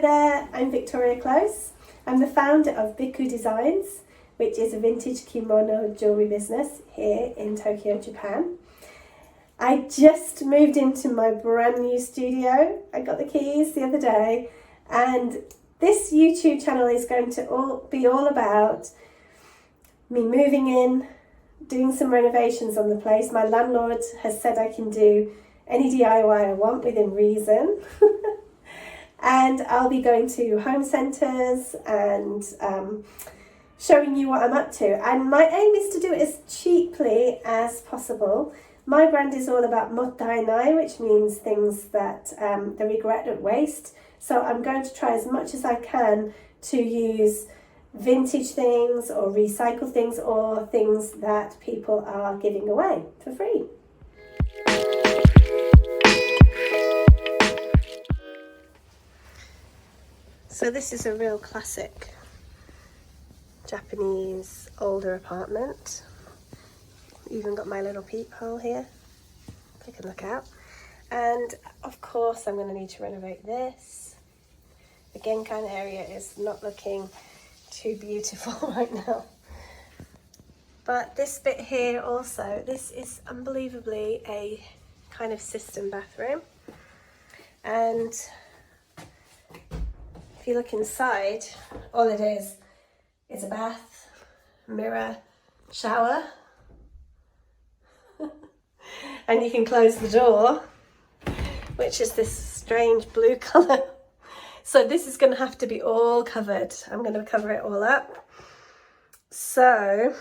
there, I'm Victoria Close. I'm the founder of Biku Designs, which is a vintage kimono jewellery business here in Tokyo, Japan. I just moved into my brand new studio. I got the keys the other day, and this YouTube channel is going to be all about me moving in, doing some renovations on the place. My landlord has said I can do any DIY I want within reason. And I'll be going to home centres and showing you what I'm up to. And my aim is to do it as cheaply as possible. My brand is all about mottainai, which means things that the regret at waste. So I'm going to try as much as I can to use vintage things or recycle things or things that people are giving away for free. So this is a real classic Japanese older apartment. Even got my little peephole here. You can look out. And of course I'm going to need to renovate this. The genkan area is not looking too beautiful right now. But this bit here also, this is unbelievably a kind of system bathroom. And if you look inside, all it is a bath, mirror, shower, and you can close the door, which is this strange blue colour. So this is going to have to be all covered. I'm going to cover it all up. So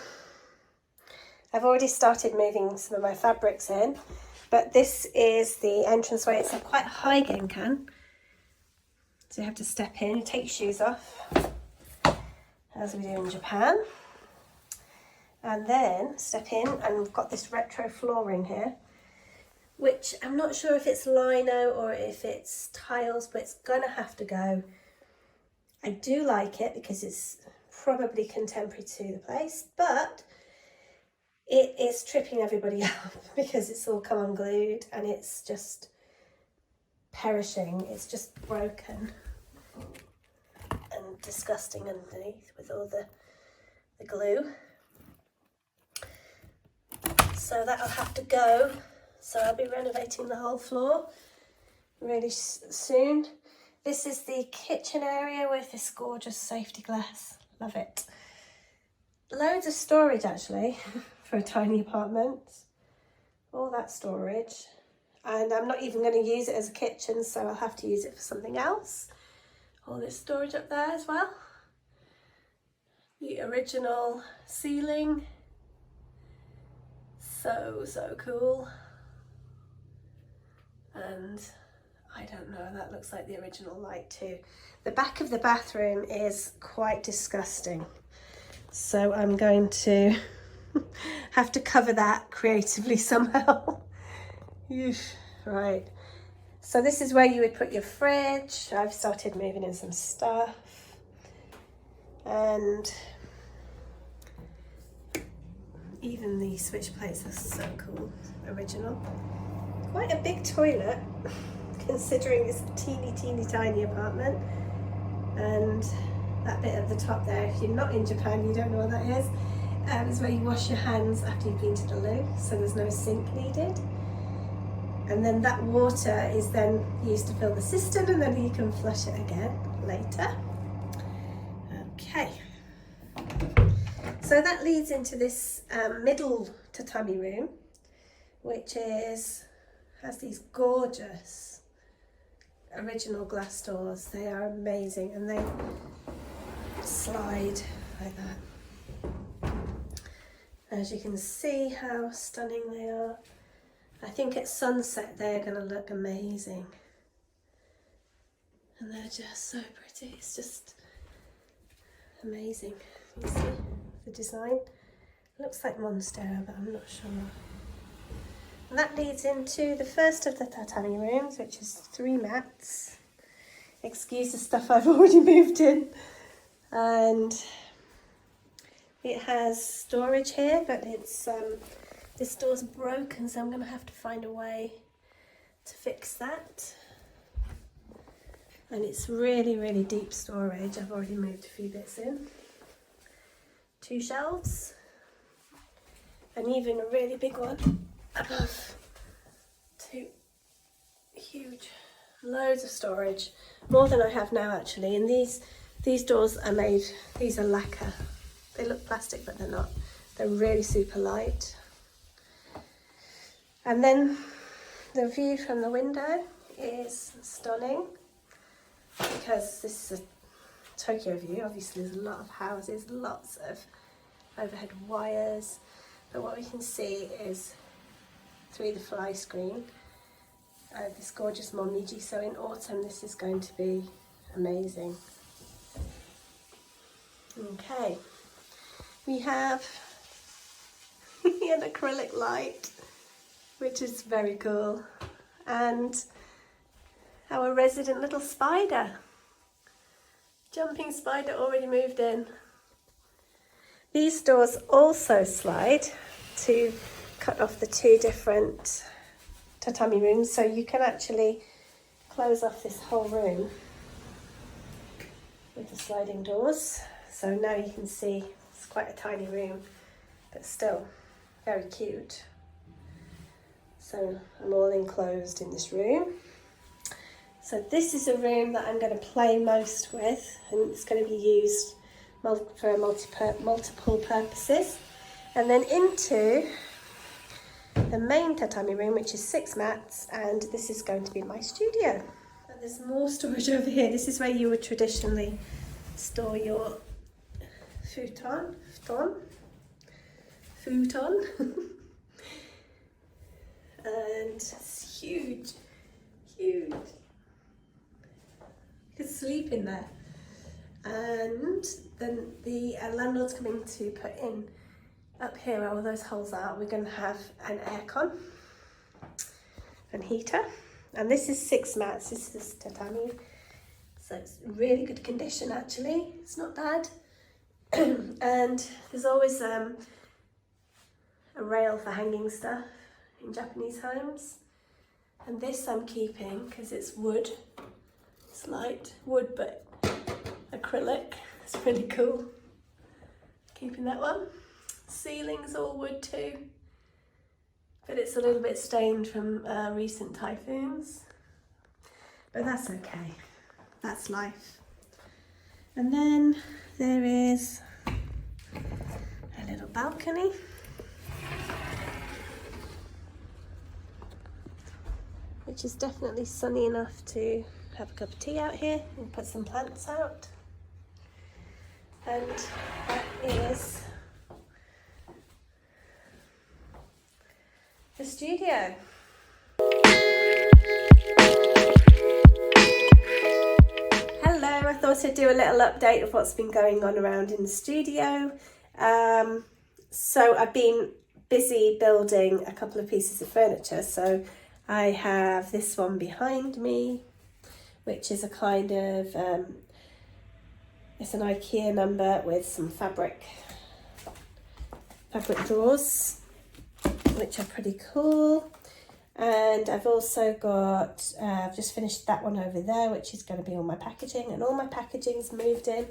I've already started moving some of my fabrics in, but this is the entranceway. It's a quite high genkan. So you have to step in, take your shoes off, as we do in Japan. And then step in, and we've got this retro flooring here, which I'm not sure if it's lino or if it's tiles, but it's gonna have to go. I do like it because it's probably contemporary to the place, but it is tripping everybody up because it's all come unglued and it's just perishing. It's just broken and disgusting underneath with all the glue. So that'll have to go. So I'll be renovating the whole floor really soon. This is the kitchen area with this gorgeous safety glass. Love it. Loads of storage actually for a tiny apartment. All that storage. And I'm not even going to use it as a kitchen, so I'll have to use it for something else. All this storage up there as well. The original ceiling. So cool. And I don't know, that looks like the original light too. The back of the bathroom is quite disgusting. So I'm going to have to cover that creatively somehow. Right, so this is where you would put your fridge. I've started moving in some stuff, and even the switch plates are so cool, original. Quite a big toilet considering it's a teeny tiny apartment. And that bit at the top there, if you're not in Japan you don't know what that is where you wash your hands after you've been to the loo, so there's no sink needed. And then that water is then used to fill the cistern, and then you can flush it again later. Okay. So that leads into this middle tatami room, which has these gorgeous original glass doors. They are amazing, and they slide like that. As you can see how stunning they are. I think at sunset they're going to look amazing. And they're just so pretty. It's just amazing. You see the design? It looks like Monstera, but I'm not sure. And that leads into the first of the tatami rooms, which is 3 mats. Excuse the stuff I've already moved in. And it has storage here, but it's this door's broken, so I'm going to have to find a way to fix that. And it's really, really deep storage. I've already moved a few bits in. 2 shelves. And even a really big one above. 2 huge, loads of storage. More than I have now actually. And these doors are made, these are lacquer. They look plastic but they're not. They're really super light. And then the view from the window is stunning. Because this is a Tokyo view, obviously there's a lot of houses, lots of overhead wires, but what we can see is through the fly screen this gorgeous momiji. So in autumn this is going to be amazing. Okay, we have an acrylic light, which is very cool, and our resident little spider. Jumping spider already moved in. These doors also slide to cut off the 2 different tatami rooms, so you can actually close off this whole room with the sliding doors. So now you can see it's quite a tiny room, but still very cute. So I'm all enclosed in this room. So this is a room that I'm going to play most with, and it's going to be used for multiple purposes. And then into the main tatami room, which is 6 mats, and this is going to be my studio. And there's more storage over here. This is where you would traditionally store your futon. And it's huge. You could sleep in there. And then the landlord's coming to put in up here where all those holes are. We're going to have an aircon and heater. And this is 6 mats. This is tatami. So it's in really good condition actually. It's not bad. And there's always a rail for hanging stuff in Japanese homes. And this I'm keeping because it's wood. It's light wood but acrylic. It's really cool. Keeping that one. Ceiling's all wood too, but it's a little bit stained from recent typhoons. But that's okay. That's life. And then there is a little balcony. Which is definitely sunny enough to have a cup of tea out here and put some plants out. And that is the studio. Hello, I thought I'd do a little update of what's been going on around in the studio. So I've been busy building a couple of pieces of furniture. So I have this one behind me, which is a kind of, it's an IKEA number with some fabric drawers, which are pretty cool. And I've also got, I've just finished that one over there, which is going to be all my packaging, and all my packaging's moved in.